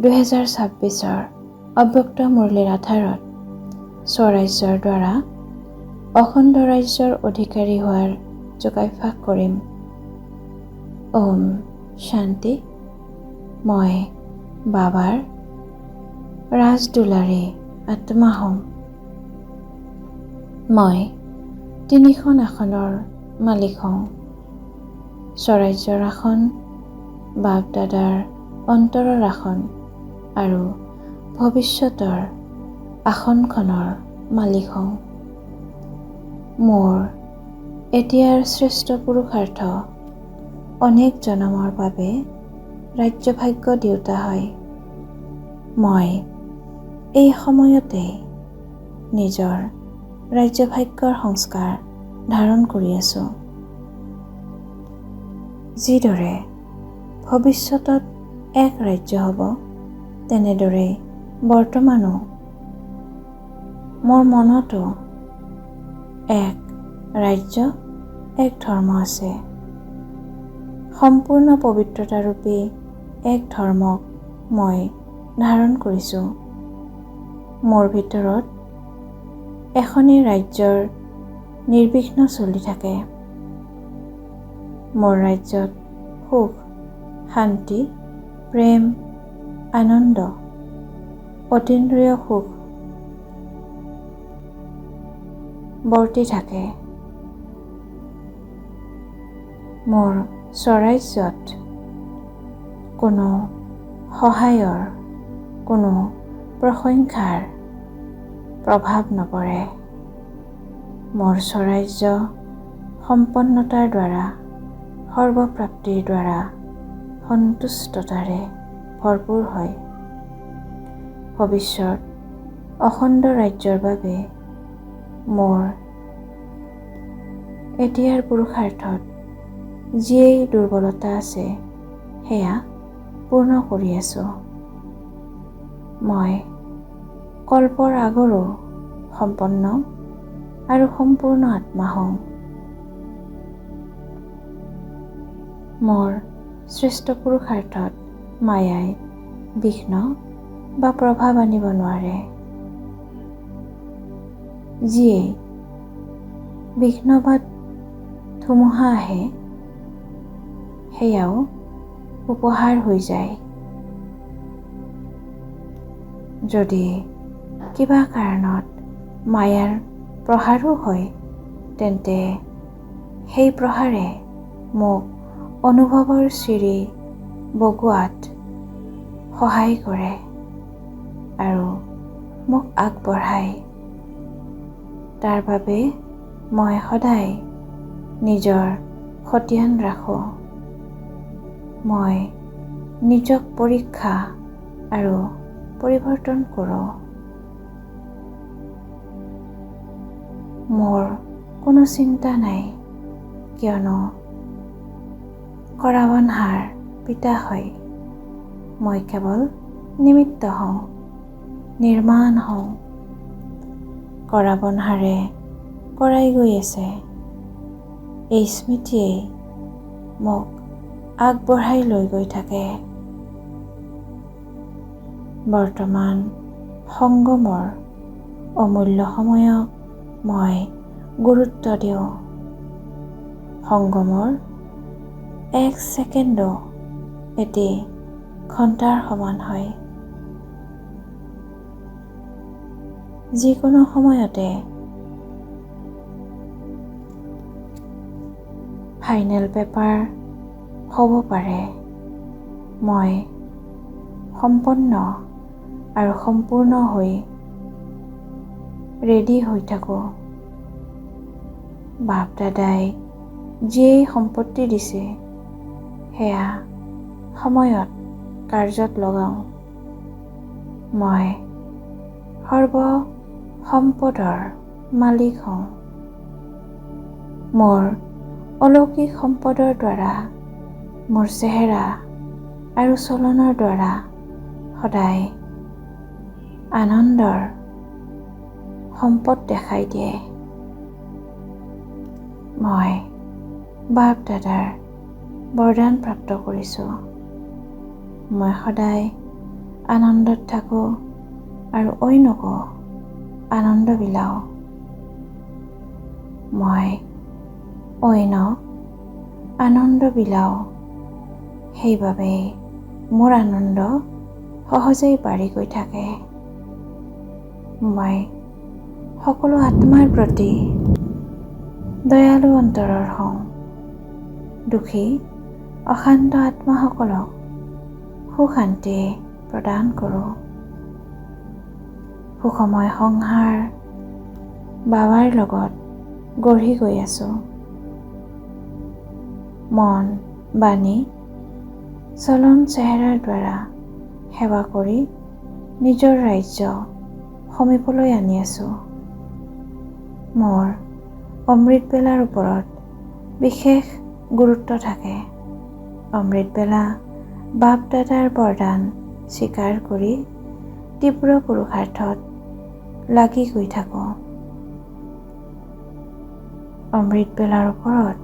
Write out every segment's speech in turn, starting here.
2026 অব্যক্ত মুৰলীৰ আধাৰত স্বৰাজ্যৰ দ্বাৰা অখণ্ড ৰাজ্যৰ অধিকাৰী হোৱাৰ যোগাভ্যাস কৰিম। ওম শান্তি। মই বাবাৰ ৰাজদুলাৰী আত্মা হম। মই 3খন আসনৰ মালিক হওঁ। স্বৰাজ্যৰ আসন, বাপ দাদাৰ অন্তৰৰ আসন আৰু ভৱিষ্যতৰ আসনখনৰ মালিক হওঁ। মোৰ এতিয়াৰ শ্ৰেষ্ঠ পুৰুষাৰ্থ অনেক জনমৰ বাবে ৰাজ্যভাগ্য দিওঁতা হয়। মই এই সময়তে নিজৰ ৰাজ্যভাগ্যৰ সংস্কাৰ ধাৰণ কৰি আছো। যিদৰে ভৱিষ্যতত এক ৰাজ্য হ'ব, তেনেদৰে বৰ্তমানো মোৰ মনতো এক ৰাজ্য, এক ধৰ্ম আছে। সম্পূৰ্ণ পবিত্ৰতাৰূপী এক ধৰ্মক মই ধাৰণ কৰিছোঁ। মোৰ ভিতৰত এখনি ৰাজ্যৰ নিৰ্বিঘ্ন চলি থাকে। মোৰ ৰাজ্যত সুখ, শান্তি, প্ৰেম, আনন্দ, অতীন্দ্ৰিয় সুখ বৰ্তি থাকে। মোৰ স্বৰাজ্যত কোনো সহায়ৰ, কোনো প্ৰশংসাৰ প্ৰভাৱ নপৰে। মোৰ স্বৰাজ্য সম্পন্নতাৰ দ্বাৰা, সৰ্বপ্ৰাপ্তিৰ দ্বাৰা সন্তুষ্টতাৰে ভৰপূৰ হয়। ভৱিষ্যত অখণ্ড ৰাজ্যৰ বাবে মোৰ এতিয়াৰ পুৰুষাৰ্থত যিয়েই দুৰ্বলতা আছে, সেয়া পূৰ্ণ কৰি আছো। মই কল্পৰ আগৰো সম্পন্ন আৰু সম্পূৰ্ণ আত্মা হওঁ। মোৰ শ্ৰেষ্ঠ পুৰুষাৰ্থত মায়াই বিঘ্ন বা প্ৰভাৱ আনিব নোৱাৰে। যিয়েই বিঘ্নবাদ ধুমুহা আহে, সেয়াও উপহাৰ হৈ যায়। যদি কিবা কাৰণত মায়াৰ প্ৰহাৰো হয়, তেন্তে সেই প্ৰহাৰে মোক অনুভৱৰ চিৰি বগোৱাত সহায় কৰে আৰু মোক আগবঢ়ায়। তাৰ বাবে মই সদায় নিজৰ খতিয়ান ৰাখোঁ। মই নিজক পৰীক্ষা আৰু পৰিৱৰ্তন কৰোঁ। মোৰ কোনো চিন্তা নাই, কিয়নো কৰাবনহাৰ পিতা হয়। মই কেৱল নিমিত্ত হওঁ, নিৰ্মাণ হওঁ। কৰাবনহাৰে কৰাই গৈ আছে। এই স্মৃতিয়েই মোক আগবঢ়াই লৈ গৈ থাকে। বৰ্তমান সংগমৰ অমূল্য সময়ক মই গুৰুত্ব দিওঁ। সংগমৰ এক ছেকেণ্ডো এটি ঘণ্টাৰ সমান হয়। যিকোনো সময়তে ফাইনেল পেপাৰ হ'ব পাৰে। মই সম্পন্ন আৰু সম্পূৰ্ণ হৈ ৰেডি হৈ থাকোঁ। বাপ দাদাই যিয়েই সম্পত্তি দিছে, সেয়া সময়ত কাৰ্যত লগাওঁ। মই সৰ্ব সম্পদৰ মালিক হওঁ। মোৰ অলৌকিক সম্পদৰ দ্বাৰা, মোৰ চেহেৰা আৰু চলনৰ দ্বাৰা সদায় আনন্দৰ সম্পদ দেখাই দিয়ে। মই বাপ দাদাৰ বৰদান প্ৰাপ্ত কৰিছোঁ। মই সদায় আনন্দত থাকোঁ আৰু অইনকো আনন্দ বিলাওঁ। মই অইনক আনন্দ বিলাওঁ, সেইবাবে মোৰ আনন্দ সহজেই বাঢ়ি গৈ থাকে। মই সকলো আত্মাৰ প্ৰতি দয়ালু অন্তৰৰ হওঁ। দুখী অশান্ত আত্মাসকলক সুখ-শান্তি প্ৰদান কৰোঁ। সুখময় সংসাৰ বাবাৰ লগত গঢ়ি গৈ আছোঁ। মন, বাণী, চলন চেহেৰাৰ দ্বাৰা সেৱা কৰি নিজৰ ৰাজ্য সমীপলৈ আনি আছোঁ। মোৰ অমৃতবেলাৰ ওপৰত বিশেষ গুৰুত্ব থাকে। অমৃতবেলা বাপ দাদাৰ বৰদান স্বীকাৰ কৰি তীব্ৰ পুৰুষাৰ্থত লাগি গৈ থাকোঁ। অমৃতবেলাৰ ওপৰত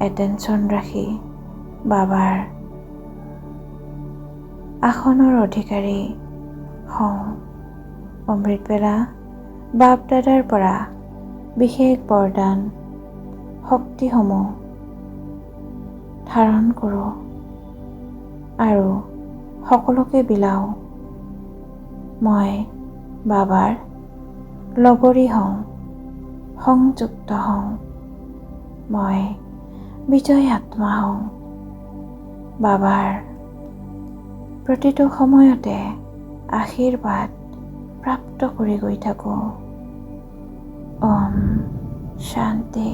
এটেনশ্যন ৰাখি বাবাৰ আসনৰ অধিকাৰী হওঁ। অমৃতবেলা বাপ দাদাৰ পৰা বিশেষ বৰদান শক্তিসমূহ ধাৰণ কৰোঁ আৰু সকলোকে বিলাওঁ। মই বাবাৰ লগৰী হওঁ, সংযুক্ত হওঁ। মই বিজয় আত্মা হওঁ। বাবাৰ প্ৰতিটো সময়তে আশীৰ্বাদ প্ৰাপ্ত কৰি গৈ থাকোঁ। ওম শান্তি।